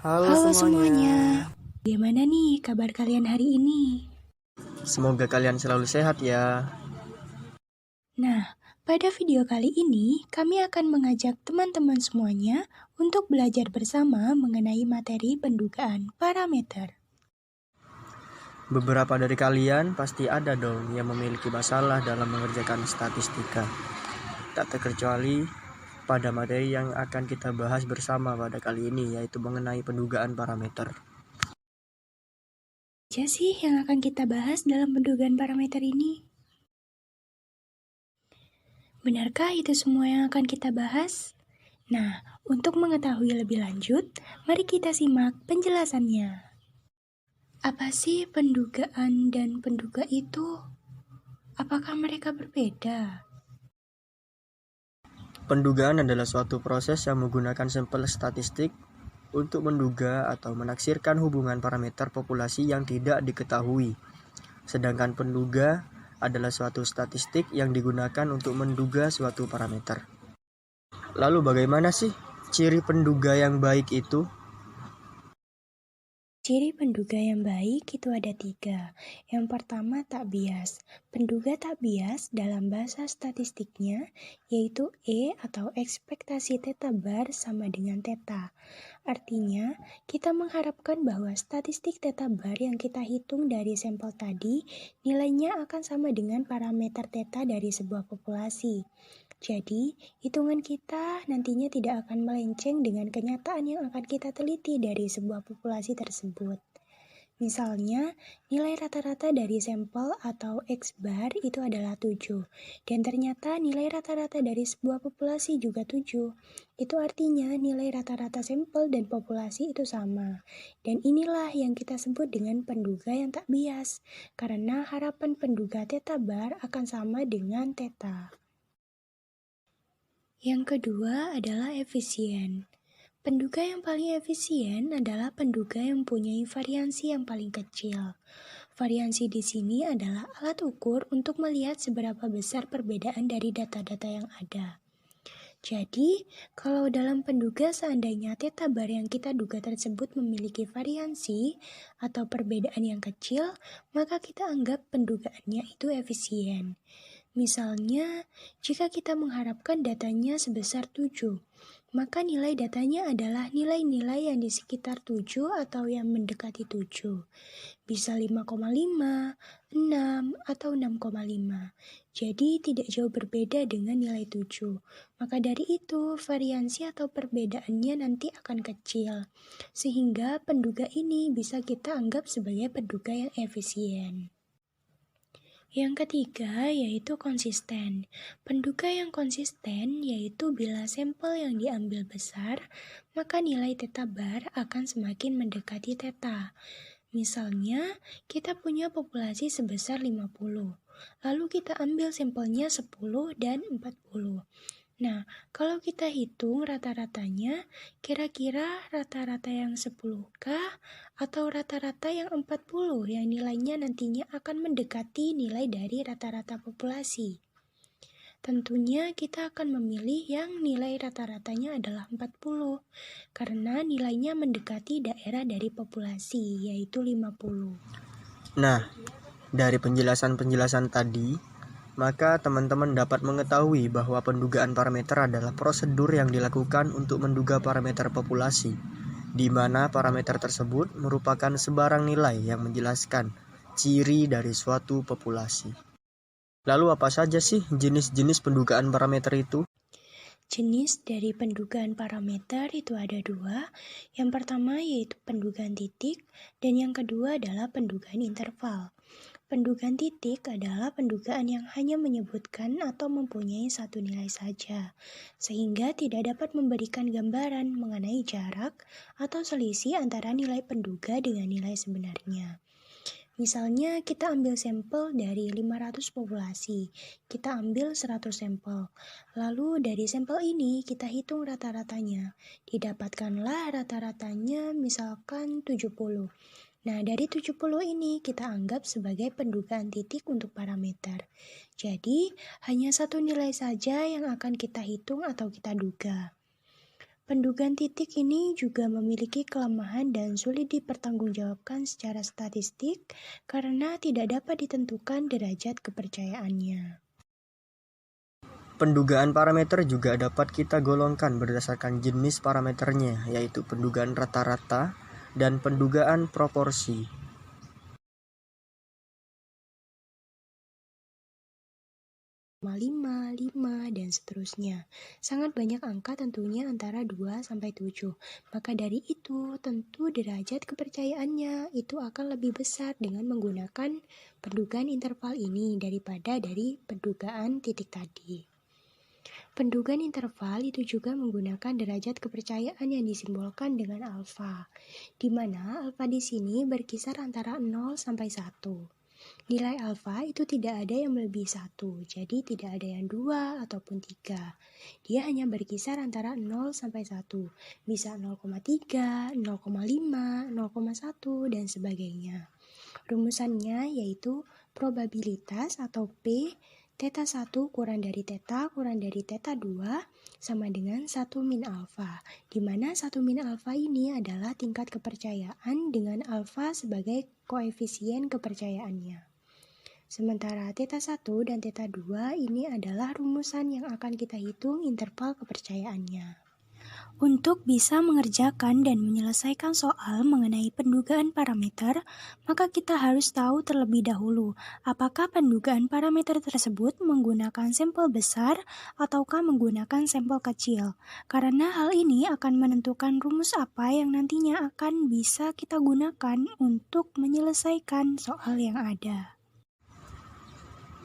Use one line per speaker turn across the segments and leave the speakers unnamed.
Halo
Halo
semuanya.
semuanya, bagaimana nih kabar kalian hari ini?
Semoga kalian selalu sehat ya.
Nah, pada video kali ini kami akan mengajak teman-teman semuanya untuk belajar bersama mengenai materi pendugaan parameter.
Beberapa dari kalian pasti ada dong yang memiliki masalah dalam mengerjakan statistika. Tak terkecuali pada materi yang akan kita bahas bersama pada kali ini, yaitu mengenai pendugaan parameter.
Apa sih yang akan kita bahas dalam pendugaan parameter ini? Benarkah itu semua yang akan kita bahas? Nah, untuk mengetahui lebih lanjut, mari kita simak penjelasannya. Apa sih pendugaan dan penduga itu? Apakah mereka berbeda?
Pendugaan adalah suatu proses yang menggunakan sampel statistik untuk menduga atau menaksirkan hubungan parameter populasi yang tidak diketahui. Sedangkan penduga adalah suatu statistik yang digunakan untuk menduga suatu parameter. Lalu bagaimana sih ciri penduga yang baik itu?
Ciri penduga yang baik itu ada 3. Yang pertama, tak bias. Penduga tak bias dalam bahasa statistiknya yaitu E atau ekspektasi theta bar sama dengan theta. Artinya, kita mengharapkan bahwa statistik theta bar yang kita hitung dari sampel tadi nilainya akan sama dengan parameter theta dari sebuah populasi. Jadi, hitungan kita nantinya tidak akan melenceng dengan kenyataan yang akan kita teliti dari sebuah populasi tersebut. Misalnya, nilai rata-rata dari sampel atau X bar itu adalah 7, dan ternyata nilai rata-rata dari sebuah populasi juga 7. Itu artinya nilai rata-rata sampel dan populasi itu sama. Dan inilah yang kita sebut dengan penduga yang tak bias, karena harapan penduga theta bar akan sama dengan theta. Yang kedua adalah efisien. Penduga yang paling efisien adalah penduga yang mempunyai variansi yang paling kecil. Variansi di sini adalah alat ukur untuk melihat seberapa besar perbedaan dari data-data yang ada. Jadi, kalau dalam penduga seandainya theta bar yang kita duga tersebut memiliki variansi atau perbedaan yang kecil, maka kita anggap pendugaannya itu efisien. Misalnya, jika kita mengharapkan datanya sebesar 7, maka nilai datanya adalah nilai-nilai yang di sekitar 7 atau yang mendekati 7. Bisa 5,5, 6, atau 6,5. Jadi tidak jauh berbeda dengan nilai 7. Maka dari itu, variansi atau perbedaannya nanti akan kecil. Sehingga penduga ini bisa kita anggap sebagai penduga yang efisien. Yang ketiga yaitu konsisten. Penduga yang konsisten yaitu bila sampel yang diambil besar, maka nilai theta bar akan semakin mendekati theta. Misalnya, kita punya populasi sebesar 50, lalu kita ambil sampelnya 10 dan 40. Nah, kalau kita hitung rata-ratanya, kira-kira rata-rata yang 10kah atau rata-rata yang 40 yang nilainya nantinya akan mendekati nilai dari rata-rata populasi? Tentunya kita akan memilih yang nilai rata-ratanya adalah 40, karena nilainya mendekati daerah dari populasi, yaitu 50.
Nah, dari penjelasan-penjelasan tadi, maka teman-teman dapat mengetahui bahwa pendugaan parameter adalah prosedur yang dilakukan untuk menduga parameter populasi, di mana parameter tersebut merupakan sebarang nilai yang menjelaskan ciri dari suatu populasi. Lalu apa saja sih jenis-jenis pendugaan parameter itu?
Jenis dari pendugaan parameter itu ada 2. Yang pertama yaitu pendugaan titik, dan yang kedua adalah pendugaan interval. Pendugaan titik adalah pendugaan yang hanya menyebutkan atau mempunyai satu nilai saja, sehingga tidak dapat memberikan gambaran mengenai jarak atau selisih antara nilai penduga dengan nilai sebenarnya. Misalnya kita ambil sampel dari 500 populasi, kita ambil 100 sampel. Lalu dari sampel ini kita hitung rata-ratanya. Didapatkanlah rata-ratanya misalkan 70. Nah, dari 70 ini kita anggap sebagai pendugaan titik untuk parameter. Jadi, hanya satu nilai saja yang akan kita hitung atau kita duga. Pendugaan titik ini juga memiliki kelemahan dan sulit dipertanggungjawabkan secara statistik karena tidak dapat ditentukan derajat kepercayaannya.
Pendugaan parameter juga dapat kita golongkan berdasarkan jenis parameternya, yaitu pendugaan rata-rata dan pendugaan proporsi.
Lima, dan seterusnya. Sangat banyak angka tentunya antara 2 sampai 7. Maka dari itu, tentu derajat kepercayaannya itu akan lebih besar dengan menggunakan pendugaan interval ini daripada dari pendugaan titik tadi. Pendugaan interval itu juga menggunakan derajat kepercayaan yang disimbolkan dengan alfa, di mana alfa di sini berkisar antara 0 sampai 1. Nilai alfa itu tidak ada yang melebihi 1, jadi tidak ada yang 2 ataupun 3. Dia hanya berkisar antara 0 sampai 1, bisa 0,3, 0,5, 0,1, dan sebagainya. Rumusannya yaitu probabilitas atau P, theta 1 kurang dari theta 2 sama dengan 1 min alfa, di mana 1 min alfa ini adalah tingkat kepercayaan dengan alfa sebagai koefisien kepercayaannya. Sementara theta 1 dan theta 2 ini adalah rumusan yang akan kita hitung interval kepercayaannya. Untuk bisa mengerjakan dan menyelesaikan soal mengenai pendugaan parameter, maka kita harus tahu terlebih dahulu apakah pendugaan parameter tersebut menggunakan sampel besar ataukah menggunakan sampel kecil. Karena hal ini akan menentukan rumus apa yang nantinya akan bisa kita gunakan untuk menyelesaikan soal yang ada.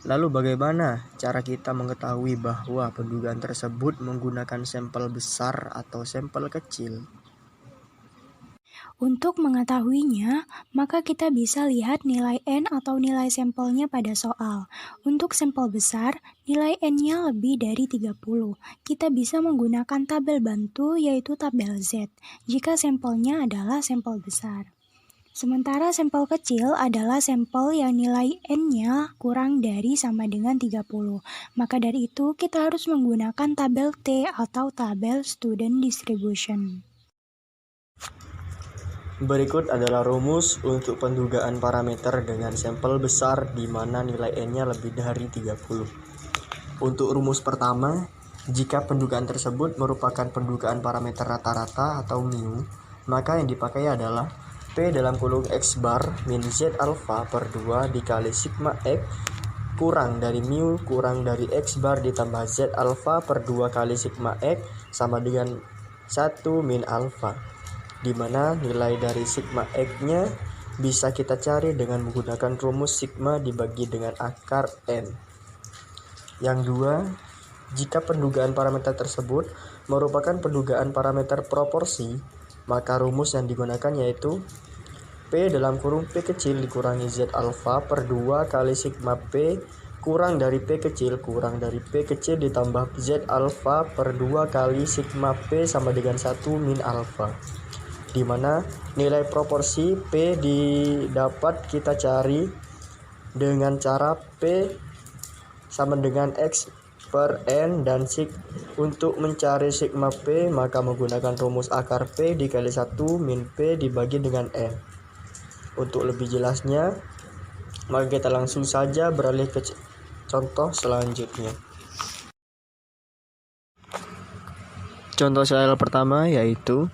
Lalu bagaimana cara kita mengetahui bahwa pendugaan tersebut menggunakan sampel besar atau sampel kecil?
Untuk mengetahuinya, maka kita bisa lihat nilai N atau nilai sampelnya pada soal. Untuk sampel besar, nilai N-nya lebih dari 30. Kita bisa menggunakan tabel bantu yaitu tabel Z, jika sampelnya adalah sampel besar. Sementara sampel kecil adalah sampel yang nilai N-nya kurang dari sama dengan 30. Maka dari itu kita harus menggunakan tabel T atau tabel Student Distribution.
Berikut adalah rumus untuk pendugaan parameter dengan sampel besar di mana nilai N-nya lebih dari 30. Untuk rumus pertama, jika pendugaan tersebut merupakan pendugaan parameter rata-rata atau mu, maka yang dipakai adalah P dalam kurung X bar min Z alfa per 2 dikali sigma X kurang dari mu kurang dari X bar ditambah Z alfa per 2 kali sigma X sama dengan 1 min alfa, di mana nilai dari sigma X-nya bisa kita cari dengan menggunakan rumus sigma dibagi dengan akar N. Yang dua, jika pendugaan parameter tersebut merupakan pendugaan parameter proporsi, maka rumus yang digunakan yaitu P dalam kurung P kecil dikurangi Z alfa per 2 kali sigma P kurang dari P kecil kurang dari P kecil ditambah Z alfa per 2 kali sigma P sama dengan 1 min alfa, di mana nilai proporsi P didapat kita cari dengan cara P sama dengan X per N dan untuk mencari sigma P maka menggunakan rumus akar P dikali 1 min P dibagi dengan N. Untuk lebih jelasnya, maka kita langsung saja beralih ke contoh selanjutnya. Contoh soal pertama yaitu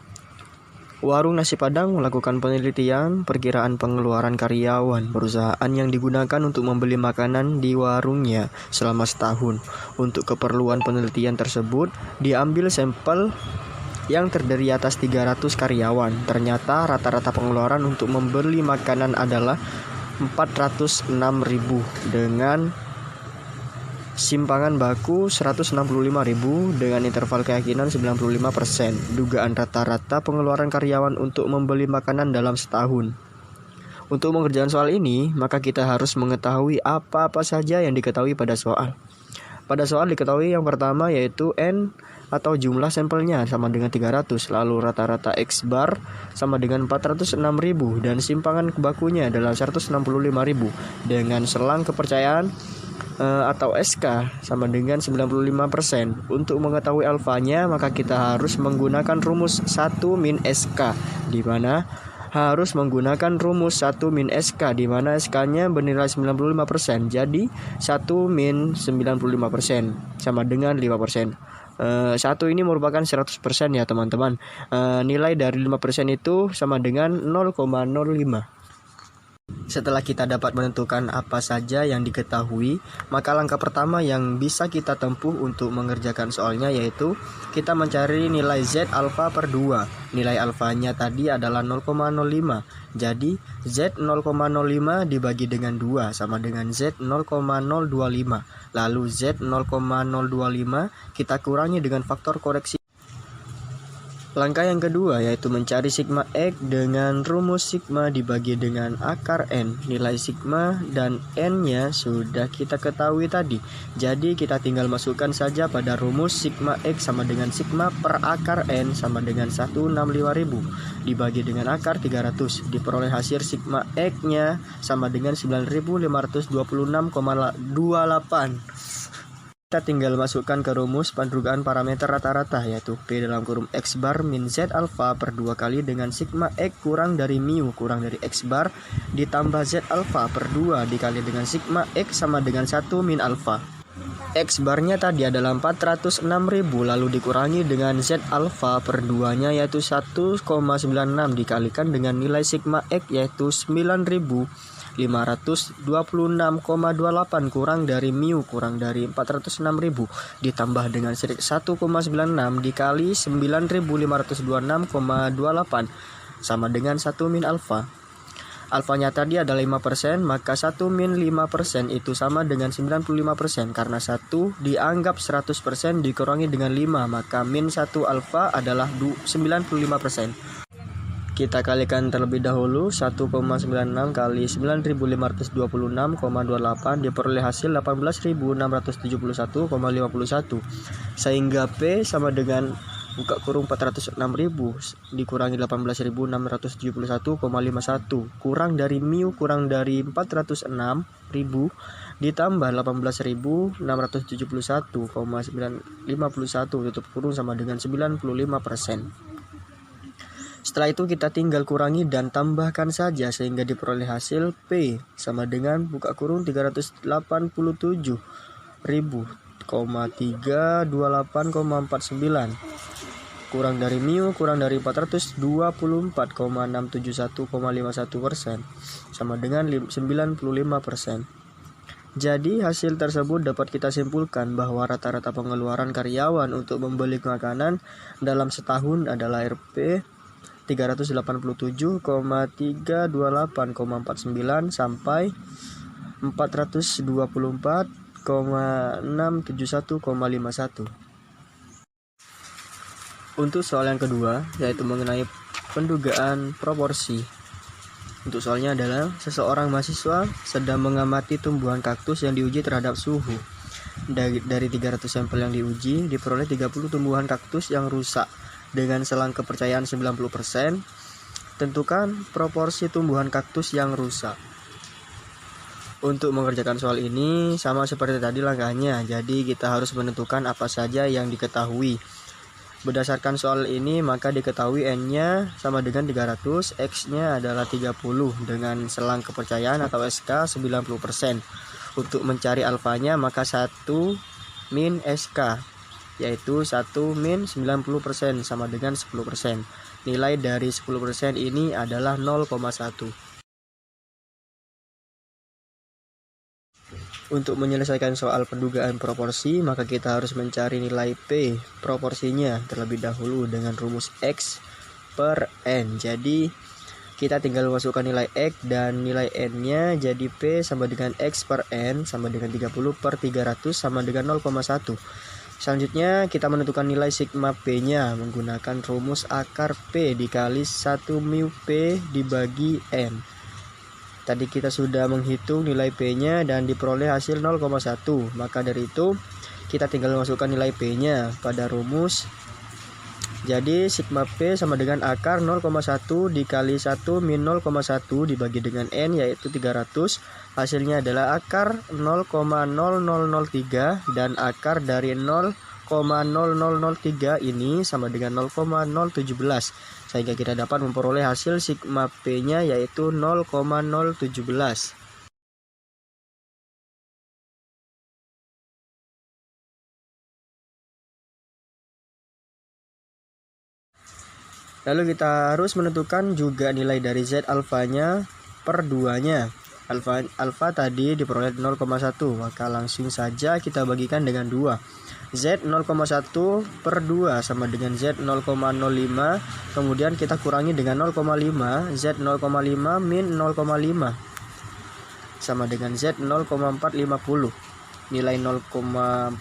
warung nasi Padang melakukan penelitian perkiraan pengeluaran karyawan perusahaan yang digunakan untuk membeli makanan di warungnya selama setahun. Untuk keperluan penelitian tersebut, diambil sampel yang terdiri atas 300 karyawan. Ternyata rata-rata pengeluaran untuk membeli makanan adalah 406.000 dengan simpangan baku 165.000 dengan interval keyakinan 95%. Dugaan rata-rata pengeluaran karyawan untuk membeli makanan dalam setahun. Untuk mengerjakan soal ini, maka kita harus mengetahui apa-apa saja yang diketahui pada soal. Pada soal diketahui yang pertama yaitu N atau jumlah sampelnya sama dengan 300, lalu rata-rata X bar sama dengan 406.000 dan simpangan bakunya adalah 165.000 dengan selang kepercayaan atau SK sama dengan 95%. Untuk mengetahui alfanya maka kita harus menggunakan rumus 1 min SK, di mana harus menggunakan rumus 1 min SK, di mana SK-nya bernilai 95%. Jadi 1 min 95% sama dengan 5%. 1 ini merupakan 100% ya teman-teman. Nilai dari 5% itu sama dengan 0,05. Setelah kita dapat menentukan apa saja yang diketahui, maka langkah pertama yang bisa kita tempuh untuk mengerjakan soalnya yaitu kita mencari nilai Z alfa per 2. Nilai alfanya tadi adalah 0,05. Jadi Z 0,05 dibagi dengan 2 sama dengan Z 0,025. Lalu Z 0,025 kita kurangi dengan faktor koreksi. Langkah yang kedua yaitu mencari sigma X dengan rumus sigma dibagi dengan akar N. Nilai sigma dan N-nya sudah kita ketahui tadi. Jadi kita tinggal masukkan saja pada rumus sigma X sama dengan sigma per akar N sama dengan 165.000 dibagi dengan akar 300. Diperoleh hasil sigma X-nya sama dengan 9.526,28. Kita tinggal masukkan ke rumus pendugaan parameter rata-rata yaitu P dalam kurung X bar min Z alfa per 2 kali dengan sigma X kurang dari mu kurang dari X bar ditambah Z alfa per 2 dikali dengan sigma X sama dengan 1 min alfa. X barnya tadi adalah 406.000 lalu dikurangi dengan Z alfa per 2 nya yaitu 1,96 dikalikan dengan nilai sigma X yaitu 9.526,28 kurang dari mu kurang dari 406.000 ditambah dengan 1,96 dikali 9.526,28 sama dengan 1 min alfa. Alfanya tadi adalah 5%, maka 1 min 5% itu sama dengan 95%. Karena 1 dianggap 100% dikurangi dengan 5, maka min 1 alfa adalah 95%. Kita kalikan terlebih dahulu 1,96 kali 9.526,28 diperoleh hasil 18.671,51 sehingga P sama dengan buka kurung 406.000 dikurangi 18.671,51 kurang dari mu kurang dari 406.000 ditambah 18.671,51 tutup kurung sama dengan 95%. Setelah itu kita tinggal kurangi dan tambahkan saja sehingga diperoleh hasil P sama dengan buka kurung 387.000,328,49 kurang dari mu kurang dari 424,671,51% sama dengan 95%. Jadi hasil tersebut dapat kita simpulkan bahwa rata-rata pengeluaran karyawan untuk membeli makanan dalam setahun adalah Rp 387,328,49 sampai 424,671,51. Untuk soal yang kedua yaitu mengenai pendugaan proporsi. Untuk soalnya adalah seseorang mahasiswa sedang mengamati tumbuhan kaktus yang diuji terhadap suhu. Dari 300 sampel yang diuji diperoleh 30 tumbuhan kaktus yang rusak. Dengan selang kepercayaan 90%, tentukan proporsi tumbuhan kaktus yang rusak. Untuk mengerjakan soal ini sama seperti tadi langkahnya, jadi kita harus menentukan apa saja yang diketahui. Berdasarkan soal ini maka diketahui N-nya sama dengan 300, X-nya adalah 30 dengan selang kepercayaan atau SK 90%. Untuk mencari alfanya maka 1 min SK yaitu 1 min 90% sama dengan 10%. Nilai dari 10% ini adalah 0,1. Untuk menyelesaikan soal pendugaan proporsi, maka kita harus mencari nilai P proporsinya terlebih dahulu dengan rumus X per N. Jadi kita tinggal masukkan nilai X dan nilai N-nya, jadi P sama dengan X per N sama dengan 30 per 300 sama dengan 0,1. Selanjutnya kita menentukan nilai sigma P-nya menggunakan rumus akar P dikali 1 mu P dibagi N. Tadi kita sudah menghitung nilai P-nya dan diperoleh hasil 0,1. Maka dari itu kita tinggal masukkan nilai P-nya pada rumus. Jadi sigma P sama dengan akar 0,1 dikali 1 min 0,1 dibagi dengan N, yaitu 300. Hasilnya adalah akar 0,0003 dan akar dari 0,0003 ini sama dengan 0,017. Sehingga kita dapat memperoleh hasil sigma P-nya yaitu 0,017. Lalu kita harus menentukan juga nilai dari Z alfanya per 2-nya. Alfa tadi diperoleh 0,1, maka langsung saja kita bagikan dengan 2. Z 0,1 per 2 sama dengan Z 0,05, kemudian kita kurangi dengan 0,5, Z 0,5 min 0,5 sama dengan Z 0,450. Nilai 0,450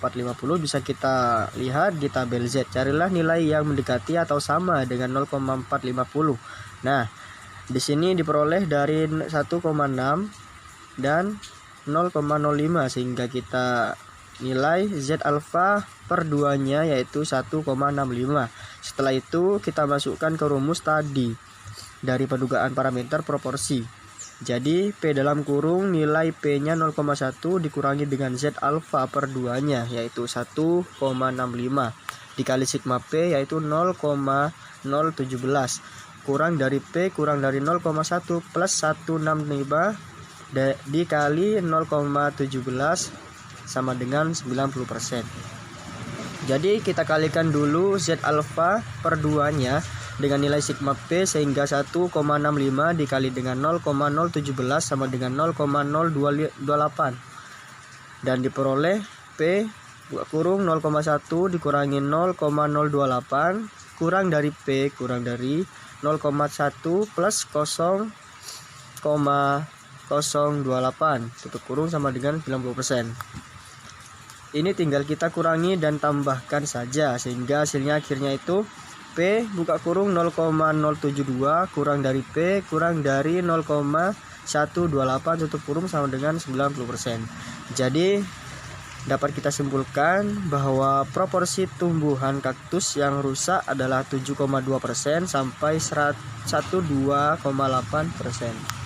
bisa kita lihat di tabel Z. Carilah nilai yang mendekati atau sama dengan 0,450. Nah, di sini diperoleh dari 1,6 dan 0,05 sehingga kita nilai Z alfa per 2-nya yaitu 1,65. Setelah itu kita masukkan ke rumus tadi dari pendugaan parameter proporsi. Jadi P dalam kurung nilai P-nya 0,1 dikurangi dengan Z alfa per 2-nya yaitu 1,65 dikali sigma P yaitu 0,017 kurang dari P kurang dari 0,1 plus 165 dikali 0,17 sama dengan 90%. Jadi kita kalikan dulu Z alfa per 2-nya dengan nilai sigma P sehingga 1,65 dikali dengan 0,017 sama dengan 0,028 dan diperoleh P buka kurung 0,1 dikurangi 0,028 kurang dari P kurang dari 0,1 plus 0,028 tutup kurung sama dengan 90%. Ini tinggal kita kurangi dan tambahkan saja sehingga hasilnya akhirnya itu P buka kurung 0,072 kurang dari P kurang dari 0,128 tutup kurung sama dengan 90%. Jadi dapat kita simpulkan bahwa proporsi tumbuhan kaktus yang rusak adalah 7,2% sampai 102,8%.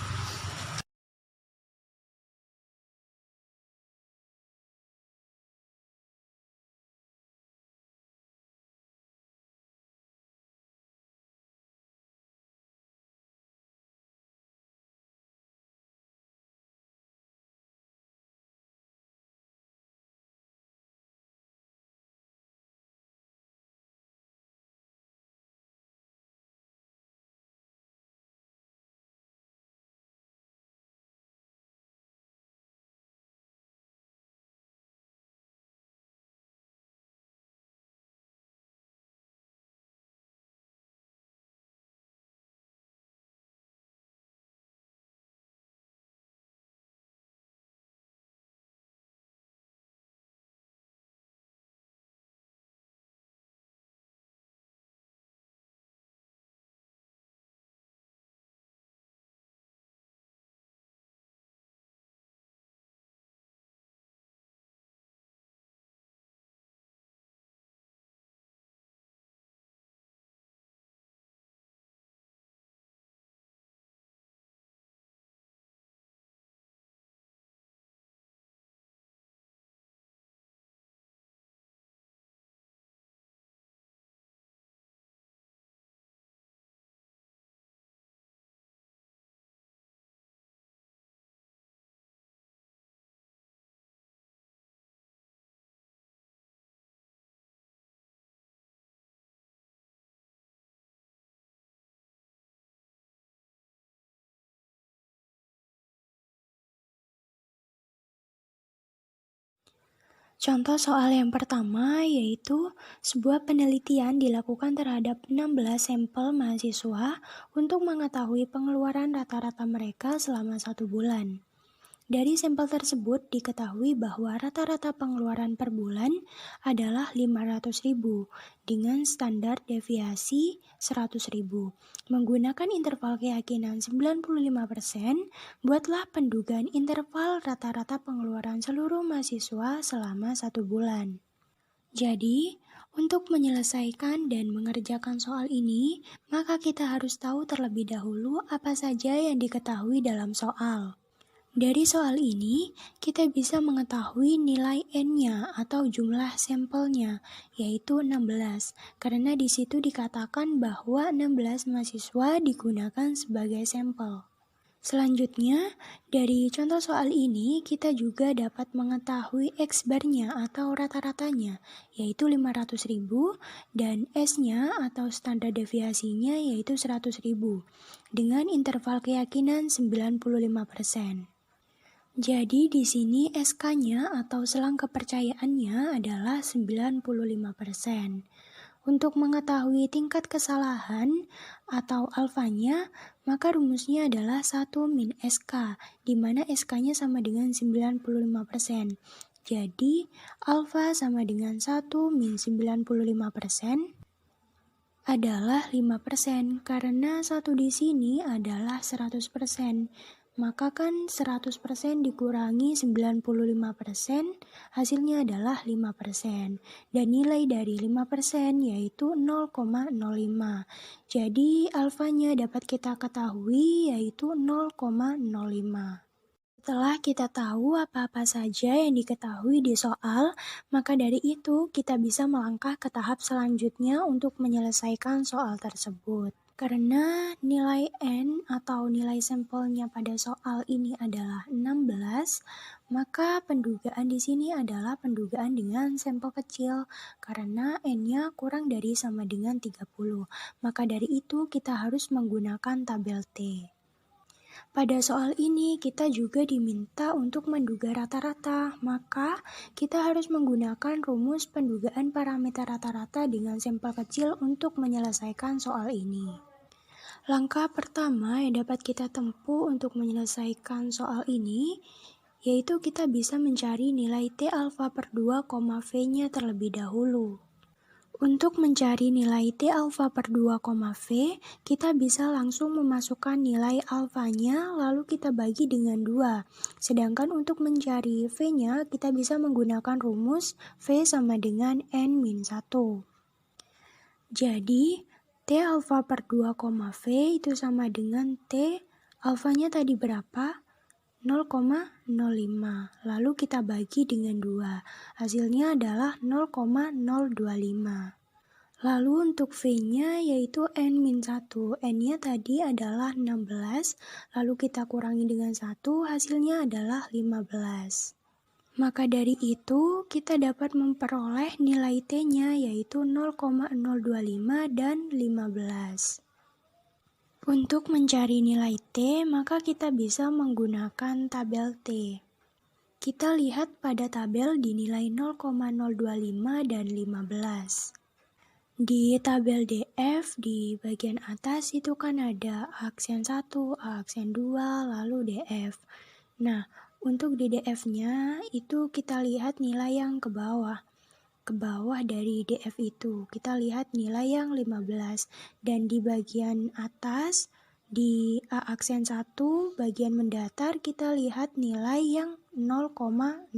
Contoh soal yang pertama yaitu sebuah penelitian dilakukan terhadap 16 sampel mahasiswa untuk mengetahui pengeluaran rata-rata mereka selama 1 bulan. Dari sampel tersebut diketahui bahwa rata-rata pengeluaran per bulan adalah 500.000 dengan standar deviasi 100.000. Menggunakan interval keyakinan 95%, buatlah pendugaan interval rata-rata pengeluaran seluruh mahasiswa selama 1 bulan. Jadi, Untuk menyelesaikan dan mengerjakan soal ini, maka kita harus tahu terlebih dahulu apa saja yang diketahui dalam soal. Dari soal ini, kita bisa mengetahui nilai N-nya atau jumlah sampelnya, yaitu 16, karena di situ dikatakan bahwa 16 mahasiswa digunakan sebagai sampel. Selanjutnya, dari contoh soal ini, kita juga dapat mengetahui X-bar-nya atau rata-ratanya, yaitu 500.000, dan S-nya atau standar deviasinya yaitu 100.000, dengan interval keyakinan 95%. Jadi di sini SK-nya atau selang kepercayaannya adalah 95%. Untuk mengetahui tingkat kesalahan atau alfanya, maka rumusnya adalah 1 min SK, di mana SK-nya sama dengan 95%. Jadi, alfa sama dengan 1 min 95% adalah 5%, karena 1 di sini adalah 100%. Maka kan 100% dikurangi 95%, hasilnya adalah 5%. Dan nilai dari 5% yaitu 0,05. Jadi alfanya dapat kita ketahui yaitu 0,05. Setelah kita tahu apa-apa saja yang diketahui di soal, maka dari itu kita bisa melangkah ke tahap selanjutnya untuk menyelesaikan soal tersebut. Karena nilai N atau nilai sampelnya pada soal ini adalah 16, maka pendugaan di sini adalah pendugaan dengan sampel kecil karena N-nya kurang dari sama dengan 30. Maka dari itu kita harus menggunakan tabel T. Pada soal ini kita juga diminta untuk menduga rata-rata, maka kita harus menggunakan rumus pendugaan parameter rata-rata dengan sampel kecil untuk menyelesaikan soal ini. Langkah pertama yang dapat kita tempuh untuk menyelesaikan soal ini, yaitu kita bisa mencari nilai T alfa per 2, V-nya terlebih dahulu. Untuk mencari nilai T alfa per 2, V, kita bisa langsung memasukkan nilai alfanya lalu kita bagi dengan 2. Sedangkan untuk mencari V-nya, kita bisa menggunakan rumus V sama dengan N-1. Jadi, T alfa per 2, V itu sama dengan T alfanya tadi berapa? 0,05. Lalu kita bagi dengan 2. Hasilnya adalah 0,025. Lalu untuk V-nya yaitu N-1. N-nya tadi adalah 16. Lalu kita kurangi dengan 1. Hasilnya adalah 15. Maka dari itu, kita dapat memperoleh nilai T-nya yaitu 0,025 dan 15. Untuk mencari nilai T, maka kita bisa menggunakan tabel T. Kita lihat pada tabel dinilai 0,025 dan 15. Di tabel DF di bagian atas itu kan ada aksen 1, aksen 2, lalu DF. Nah, untuk di DF-nya itu kita lihat nilai yang ke bawah. Ke bawah dari DF itu kita lihat nilai yang 15, dan di bagian atas di aksen 1 bagian mendatar kita lihat nilai yang 0,025.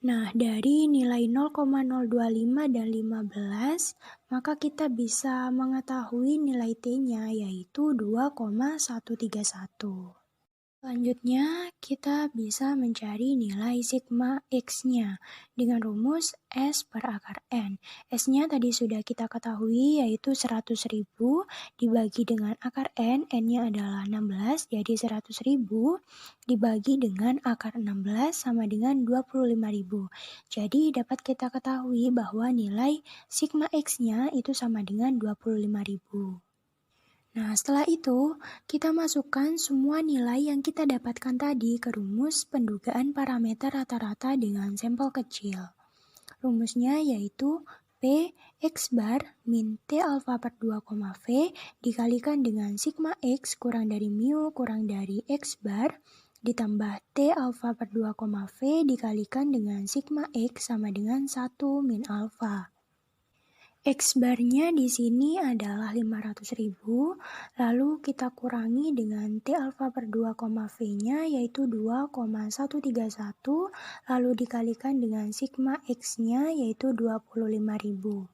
Nah, dari nilai 0,025 dan 15, maka kita bisa mengetahui nilai T-nya yaitu 2,131. Selanjutnya, kita bisa mencari nilai sigma X-nya dengan rumus S per akar N. S-nya tadi sudah kita ketahui yaitu 100.000 dibagi dengan akar N, N-nya adalah 16, jadi 100.000 dibagi dengan akar 16 sama dengan 25.000. Jadi dapat kita ketahui bahwa nilai sigma X-nya itu sama dengan 25.000. Nah, setelah itu, kita masukkan semua nilai yang kita dapatkan tadi ke rumus pendugaan parameter rata-rata dengan sampel kecil. Rumusnya yaitu P X bar min T alfa per 2, V dikalikan dengan sigma X kurang dari mu kurang dari X bar ditambah T alfa per 2, V dikalikan dengan sigma X sama dengan 1 min alfa. X barnya di sini adalah 500.000, lalu kita kurangi dengan T alfa per 2, V-nya yaitu 2,131, lalu dikalikan dengan sigma X-nya yaitu 25.000.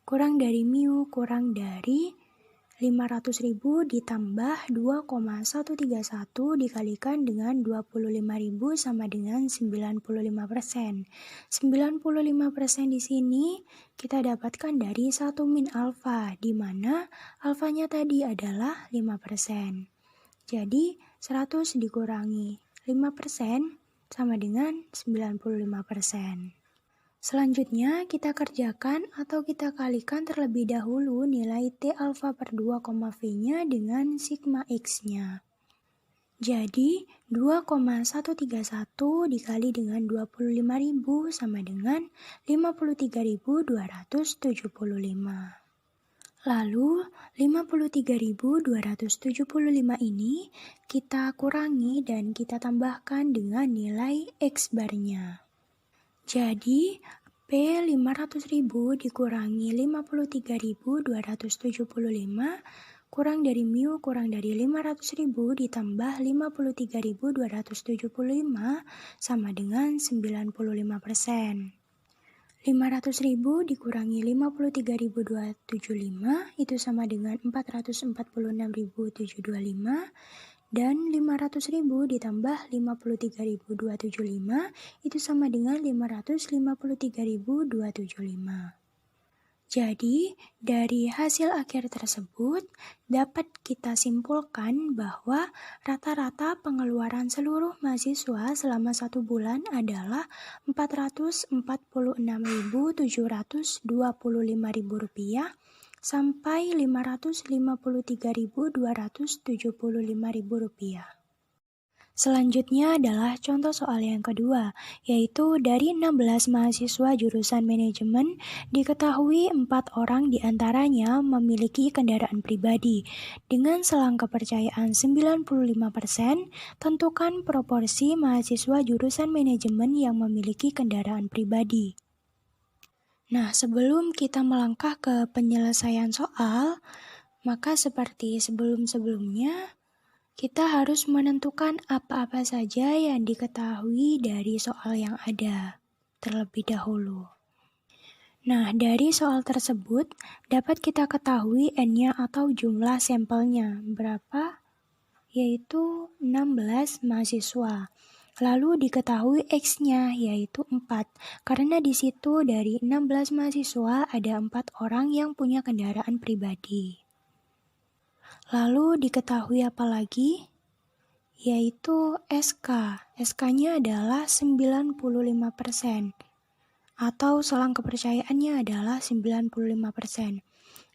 Kurang dari mu kurang dari 500.000 ditambah 2,131 dikalikan dengan 25.000 sama dengan 95%. 95% di sini kita dapatkan dari 1 min alfa, di mana alfanya tadi adalah 5%. Jadi 100 dikurangi 5% sama dengan 95%. Selanjutnya, kita kerjakan atau kita kalikan terlebih dahulu nilai T alfa per 2, V-nya dengan sigma X-nya. Jadi, 2,131 dikali dengan 25.000 sama dengan 53.275. Lalu, 53.275 ini kita kurangi dan kita tambahkan dengan nilai X barnya. Jadi, P 500.000 dikurangi 53.275 kurang dari mu kurang dari 500.000 ditambah 53.275 sama dengan 95%. 500.000 dikurangi 53.275 itu sama dengan 446.725. Dan 500.000 ditambah 53.275 itu sama dengan 553.275. Jadi, dari hasil akhir tersebut dapat kita simpulkan bahwa rata-rata pengeluaran seluruh mahasiswa selama 1 bulan adalah Rp444.725.000 sampai Rp553.275.000. Selanjutnya adalah contoh soal yang kedua, yaitu dari 16 mahasiswa jurusan manajemen, diketahui 4 orang diantaranya memiliki kendaraan pribadi. Dengan selang kepercayaan 95%, tentukan proporsi mahasiswa jurusan manajemen yang memiliki kendaraan pribadi. Nah, sebelum kita melangkah ke penyelesaian soal, maka seperti sebelum-sebelumnya, kita harus menentukan apa-apa saja yang diketahui dari soal yang ada terlebih dahulu. Nah, dari soal tersebut dapat kita ketahui N-nya atau jumlah sampelnya berapa? Yaitu 16 mahasiswa. Lalu diketahui X-nya yaitu 4, karena di situ dari 16 mahasiswa ada 4 orang yang punya kendaraan pribadi. Lalu diketahui apa lagi? Yaitu SK. SK-nya adalah 95% atau selang kepercayaannya adalah 95%.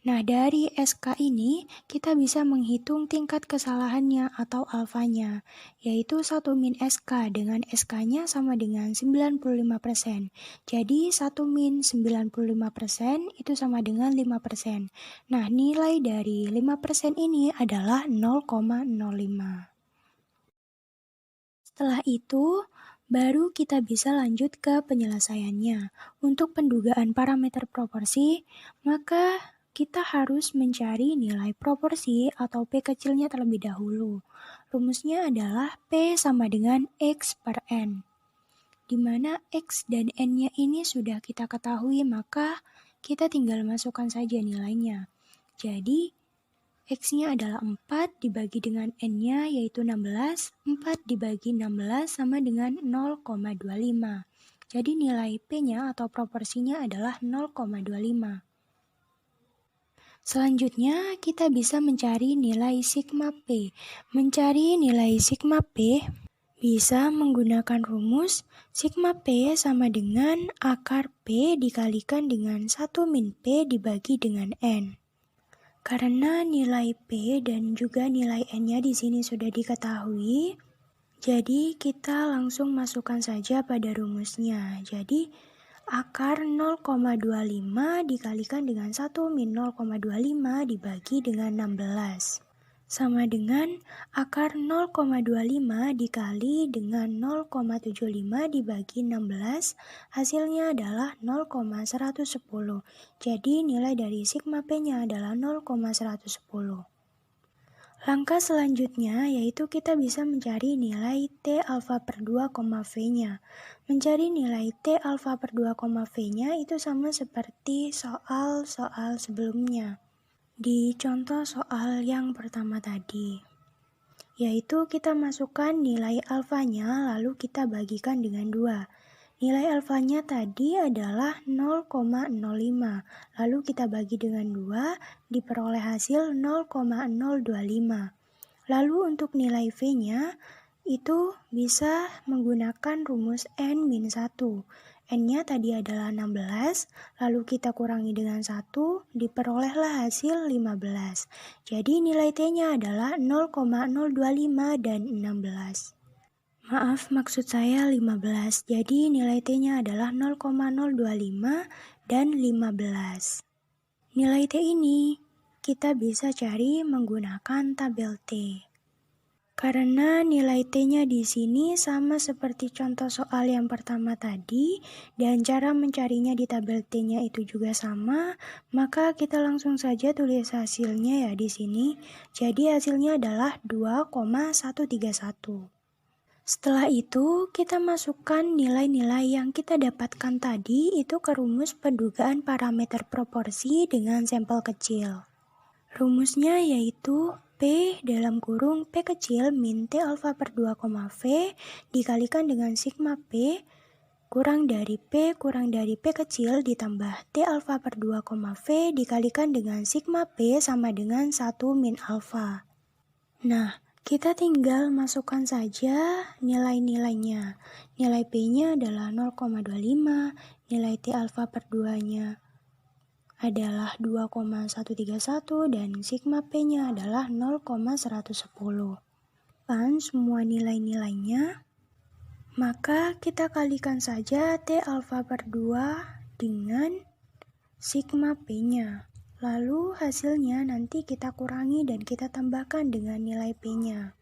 Nah, dari SK ini kita bisa menghitung tingkat kesalahannya atau alfanya, yaitu 1 min SK dengan SK-nya sama dengan 95%. Jadi 1 min 95% itu sama dengan 5%. Nah, nilai dari 5% ini adalah 0,05. Setelah itu, baru kita bisa lanjut ke penyelesaiannya. Untuk pendugaan parameter proporsi, maka kita harus mencari nilai proporsi atau P kecilnya terlebih dahulu. Rumusnya adalah P sama dengan X per N. Di mana X dan N-nya ini sudah kita ketahui, maka kita tinggal masukkan saja nilainya. Jadi, X-nya adalah 4 dibagi dengan N-nya yaitu 16. 4 dibagi 16 sama dengan 0,25. Jadi nilai P-nya atau proporsinya adalah 0,25. Selanjutnya, kita bisa mencari nilai sigma P. Mencari nilai sigma P bisa menggunakan rumus sigma P sama dengan akar P dikalikan dengan 1 min P dibagi dengan N. Karena nilai P dan juga nilai N-nya di sini sudah diketahui, jadi kita langsung masukkan saja pada rumusnya. Jadi, akar 0,25 dikalikan dengan 1 min 0,25 dibagi dengan 16. sama dengan akar 0,25 dikali dengan 0,75 dibagi 16, hasilnya adalah 0,110. Jadi nilai dari sigma P-nya adalah 0,110. Langkah selanjutnya yaitu kita bisa mencari nilai T alfa per 2, V-nya. Mencari nilai T alfa per 2, V-nya itu sama seperti soal-soal sebelumnya. Di contoh soal yang pertama tadi, yaitu kita masukkan nilai alfanya lalu kita bagikan dengan 2. Nilai alfanya tadi adalah 0,05, lalu kita bagi dengan 2, diperoleh hasil 0,025. Lalu untuk nilai V-nya, itu bisa menggunakan rumus N-1. N-nya tadi adalah 16, lalu kita kurangi dengan 1, diperolehlah hasil 15. Jadi nilai T-nya adalah 0,025 dan 16. Maaf, maksud saya 15. Jadi nilai T-nya adalah 0,025 dan 15. Nilai T ini kita bisa cari menggunakan tabel T. Karena nilai T-nya di sini sama seperti contoh soal yang pertama tadi dan cara mencarinya di tabel T-nya itu juga sama, maka kita langsung saja tulis hasilnya ya di sini. Jadi hasilnya adalah 2,131. Setelah itu, kita masukkan nilai-nilai yang kita dapatkan tadi itu ke rumus pendugaan parameter proporsi dengan sampel kecil. Rumusnya yaitu P dalam kurung P kecil min T alfa per 2, V dikalikan dengan sigma P kurang dari P kecil ditambah T alfa per 2, V dikalikan dengan sigma P sama dengan 1 min alfa. Nah, kita tinggal masukkan saja nilai-nilainya. Nilai P-nya adalah 0,25, nilai T alfa per 2-nya adalah 2,131 dan sigma P-nya adalah 0,110. Kan semua nilai-nilainya, maka kita kalikan saja T alfa per 2 dengan sigma P-nya. Lalu hasilnya nanti kita kurangi dan kita tambahkan dengan nilai P-nya.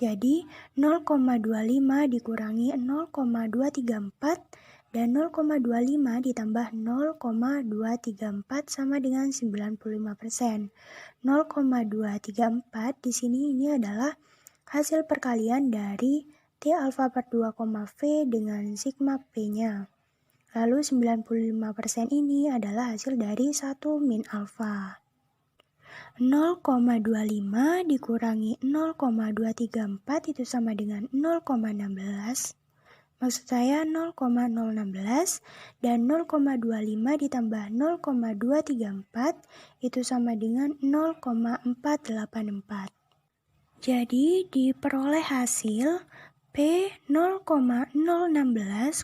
Jadi 0,25 dikurangi 0,234 dan 0,25 ditambah 0,234 sama dengan 95%. 0,234 di sini ini adalah hasil perkalian dari T alfa per 2, V dengan sigma P-nya. Lalu 95% ini adalah hasil dari 1 min alfa. 0,25 dikurangi 0,234 itu sama dengan 0,16. Maksud saya 0,016 dan 0,25 ditambah 0,234 itu sama dengan 0,484. Jadi diperoleh hasil P 0,016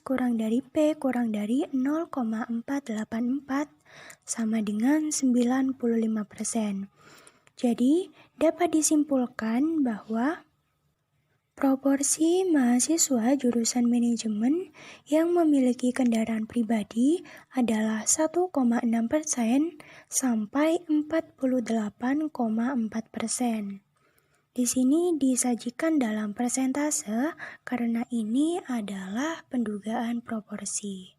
kurang dari P kurang dari 0,484 sama dengan 95%. Jadi dapat disimpulkan bahwa proporsi mahasiswa jurusan manajemen yang memiliki kendaraan pribadi adalah 1,6% sampai 48,4%. Di sini disajikan dalam persentase karena ini adalah pendugaan proporsi.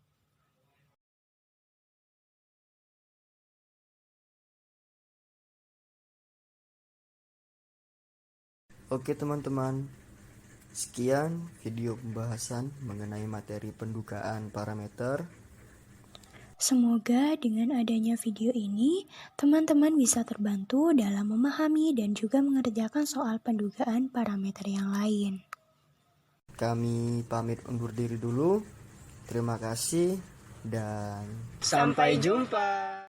Oke teman-teman, sekian video pembahasan mengenai materi pendugaan parameter.
Semoga dengan adanya video ini, teman-teman bisa terbantu dalam memahami dan juga mengerjakan soal pendugaan parameter yang lain.
Kami pamit undur diri dulu. Terima kasih dan
Sampai jumpa.